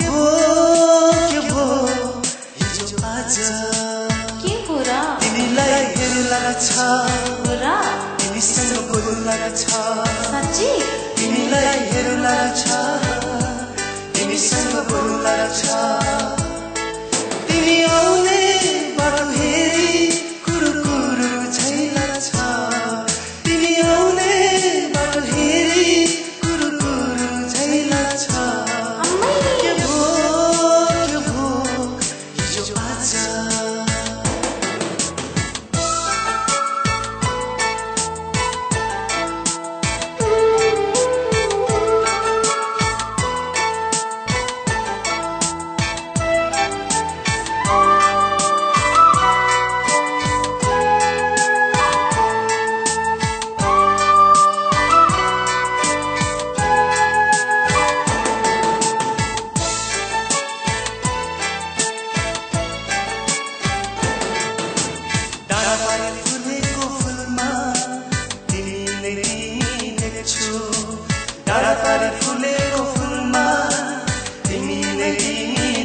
भो हिजो आज के हो र तिमीलाई हेर्ला छ र तिमीसँग बोल्ला छ साँच्ची तिमीलाई हेर्ला छ तिमीसँग बोल्ला छ तिमी आउने बाटो हेरी कुरुकुरु छैला छ तिमी आउने बाटो हेरी कुरुकुरु छैला छ के भो हिजो आज डाँडापारी फुलेको फुलमा तिमीले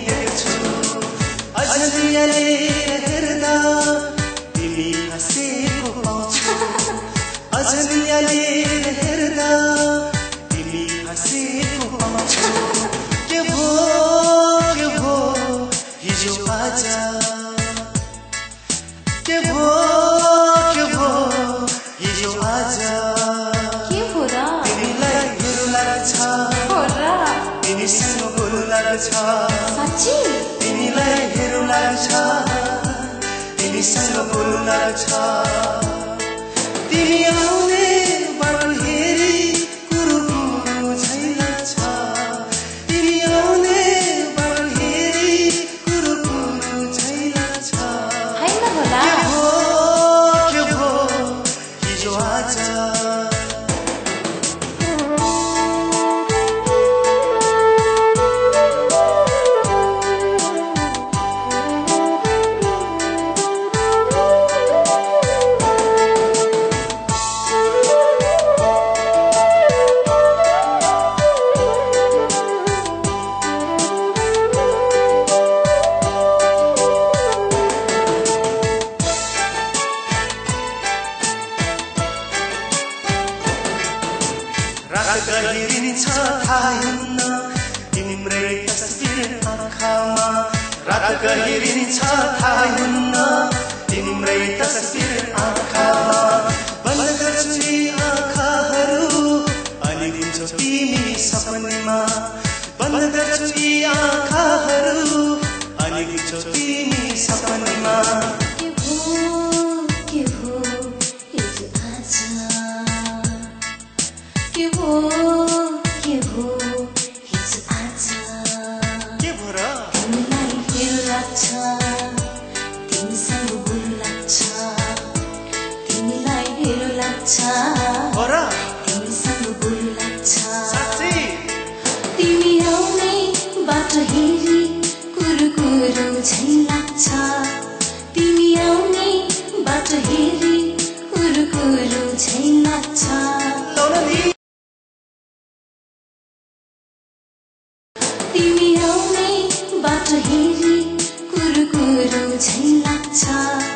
देख्छु अझनियाले हेर्दा तिमी हाँसेको पाउँछु अझनियाले हेर्दा तिमी हाँसेको पाउँछु के भो हिजो आज के भो हिजो आज तिमीसँग बोल्ला छ साँच्ची तिमीलाई हेर्ला छ तिमीसँग बोल्ला छ तिमी आउने बाटो हेरी कुरुकुरु छैला छ तिमी आउने बाटो हेरी कुरुकुरु छैला छ हैन होला के भो हिजो आज रात गहिरिन्छ थाहा हुन्न तिम्रै तस्बिर आँखामा रात गहिरिन्छ थाहा हुन्न तिम्रै तस्बिर आँखामा बन्द गर्छु यी आँखाहरू अनि दिन्छौ तिमी सपनीमा बन्द गर्छु यी आँखाहरू अनि दिन्छौ तिमी सपनीमा तिमी आउने बाटो हेरी कुरुकुरु छैला छ तिमी आउने बाटो हेरी कुरुकुरु छैला छ तिमी आउने बाटो हेरी कुरुकुरु छैला छ